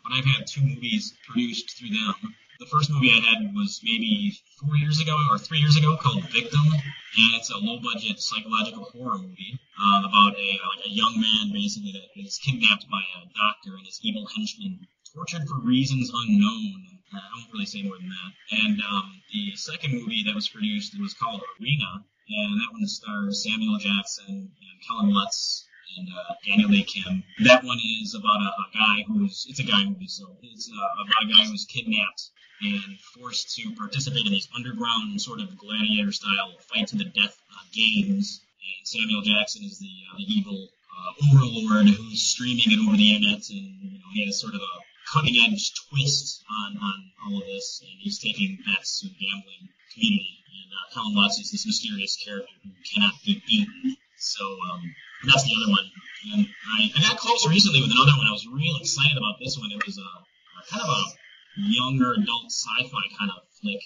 But I've had 2 movies produced through them. The first movie I had was maybe 4 years ago or 3 years ago called Victim, and it's a low-budget psychological horror movie about a young man basically that is kidnapped by a doctor and his evil henchmen, tortured for reasons unknown. I won't really say more than that. And the second movie that was produced, it was called Arena, and that one stars Samuel Jackson and Kellen Lutz and Daniel Day Kim. That one is about a guy it's a guy movie, so it's about a guy who was kidnapped and forced to participate in these underground sort of gladiator-style fight-to-the-death games. And Samuel Jackson is the evil overlord who's streaming it over the internet, and he has sort of a cutting-edge twist on all of this, and he's taking bets to the gambling community. And Helen Lutz is this mysterious character who cannot be beaten. So that's the other one. And I got close recently with another one. I was real excited about this one. It was a kind of a younger adult sci-fi kind of flick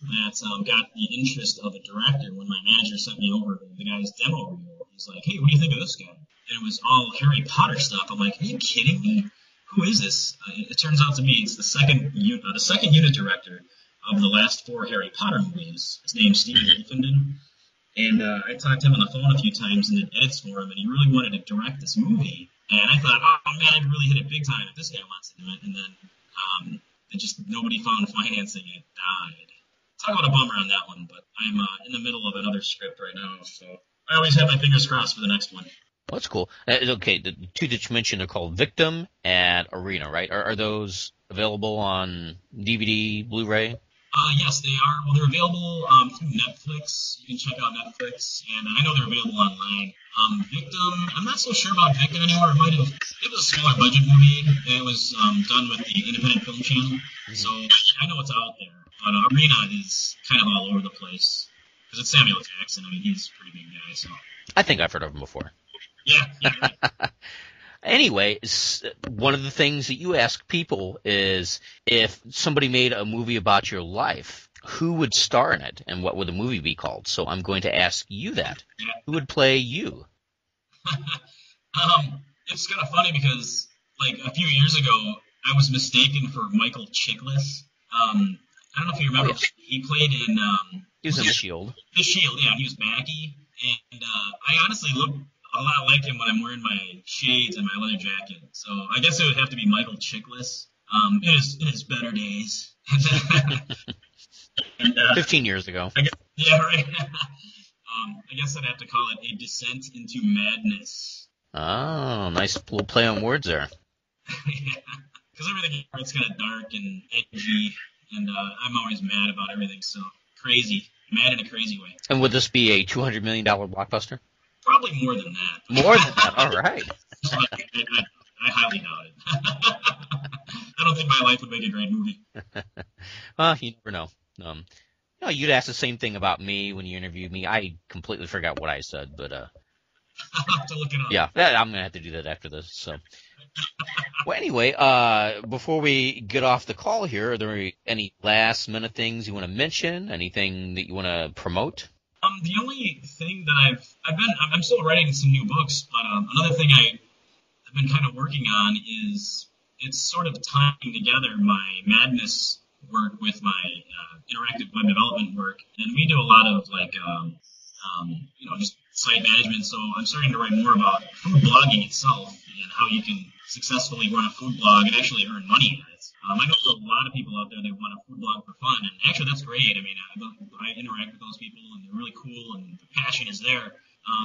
that got the interest of a director when my manager sent me over the guy's demo reel. He's like, hey, what do you think of this guy? And it was all Harry Potter stuff. I'm like, are you kidding me? Who is this? It turns out to me it's the second unit director of the last 4 Harry Potter movies. His name's Stephen Wolfenden. And I talked to him on the phone a few times and did edits for him, and he really wanted to direct this movie. And I thought, oh man, I'd really hit it big time if this guy wants to do it. And then nobody found financing. It died. Talk about a bummer on that one, but I'm in the middle of another script right now, so I always have my fingers crossed for the next one. Well, that's cool. Okay, the 2 that you mentioned are called Victim and Arena, right? Are those available on DVD, Blu-ray? Yes, they are. Well, they're available through Netflix. You can check out Netflix, and I know they're available online. Victim, I'm not so sure about Victim anymore. It was a smaller budget movie, and it was done with the Independent Film Channel, so I know it's out there. But Arena is kind of all over the place, because it's Samuel Jackson. I mean, he's a pretty big guy, so. I think I've heard of him before. Yeah. Anyway, one of the things that you ask people is if somebody made a movie about your life, who would star in it and what would the movie be called? So I'm going to ask you that. Yeah. Who would play you? It's kind of funny because, like, a few years ago, I was mistaken for Michael Chiklis. I don't know if you remember. Oh, yeah. He played in... he was in The Shield. The Shield, yeah. He was Mackie. And I honestly look a lot like him when I'm wearing my shades and my leather jacket. So I guess it would have to be Michael Chiklis. In his better days. And, 15 years ago. Yeah, right. I guess I'd have to call it A Descent into Madness. Oh, nice little play on words there. Yeah, because everything it's kind of dark and edgy, and I'm always mad about everything, so crazy. Mad in a crazy way. And would this be a $200 million blockbuster? Probably more than that. More than that? All right. I highly doubt it. I don't think my life would make a great movie. Well, you never know. You'd ask the same thing about me when you interviewed me. I completely forgot what I said, but I'll have to look it up. Yeah, I'm gonna have to do that after this. So, well, anyway, before we get off the call here, are there any last minute things you want to mention? Anything that you want to promote? The only thing that I'm still writing some new books, but another thing I've been kind of working on is it's sort of tying together my Madness work with my interactive web development work, and we do a lot of just site management. So I'm starting to write more about food blogging itself and how you can successfully run a food blog and actually earn money at it. I know there's a lot of people out there that want a food blog for fun, and actually that's great. I mean, I interact with those people, and they're really cool, and the passion is there.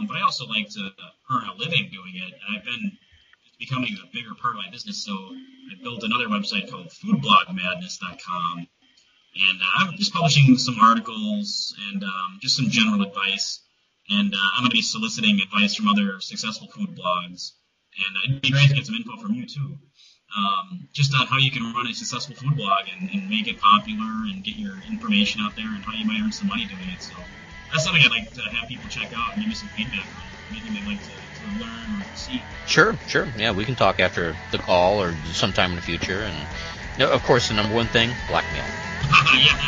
But I also like to earn a living doing it, and it's becoming a bigger part of my business. So I built another website called foodblogmadness.com, and I'm just publishing some articles and just some general advice. And I'm going to be soliciting advice from other successful food blogs. And it'd be great to get some info from you, too. Just on how you can run a successful food blog and make it popular and get your information out there and how you might earn some money doing it. So that's something I'd like to have people check out and give me some feedback on. Anything they'd like to learn or see. Sure. Yeah, we can talk after the call or sometime in the future. And of course, the number one thing, blackmail. Yeah,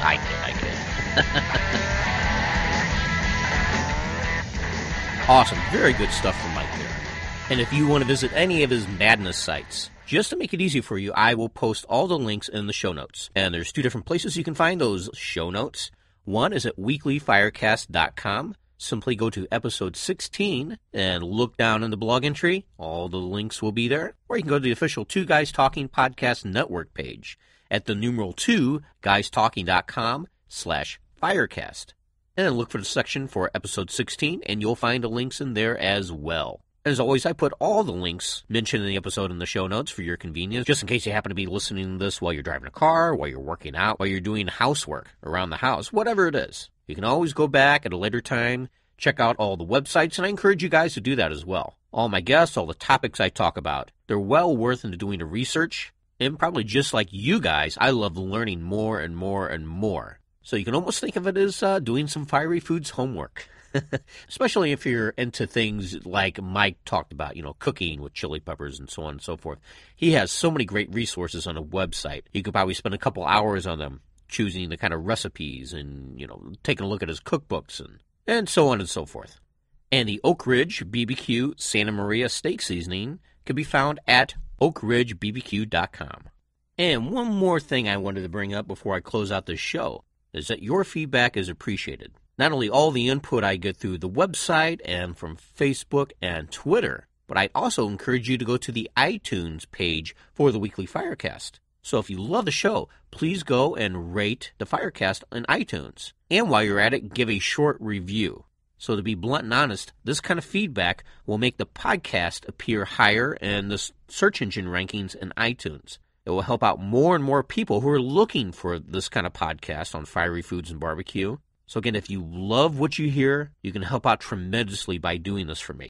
I get it. Awesome. Very good stuff from Mike there. And if you want to visit any of his Madness sites, just to make it easy for you, I will post all the links in the show notes. And there's 2 different places you can find those show notes. One is at weeklyfirecast.com. Simply go to episode 16 and look down in the blog entry. All the links will be there. Or you can go to the official 2 Guys Talking Podcast Network page at the numeral 2 guystalking.com/Firecast. And then look for the section for episode 16, and you'll find the links in there as well. As always, I put all the links mentioned in the episode in the show notes for your convenience, just in case you happen to be listening to this while you're driving a car, while you're working out, while you're doing housework around the house, whatever it is. You can always go back at a later time, check out all the websites, and I encourage you guys to do that as well. All my guests, all the topics I talk about, they're well worth into doing the research, and probably just like you guys, I love learning more and more and more. So you can almost think of it as doing some Fiery Foods homework. Especially if you're into things like Mike talked about, cooking with chili peppers and so on and so forth. He has so many great resources on a website. You could probably spend a couple hours on them, choosing the kind of recipes and, taking a look at his cookbooks and so on and so forth. And the Oakridge BBQ Santa Maria steak seasoning can be found at oakridgebbq.com. And one more thing I wanted to bring up before I close out this show is that your feedback is appreciated. Not only all the input I get through the website and from Facebook and Twitter, but I also encourage you to go to the iTunes page for the weekly Firecast. So if you love the show, please go and rate the Firecast on iTunes. And while you're at it, give a short review. So to be blunt and honest, this kind of feedback will make the podcast appear higher in the search engine rankings in iTunes. It will help out more and more people who are looking for this kind of podcast on fiery foods and barbecue. So again, if you love what you hear, you can help out tremendously by doing this for me.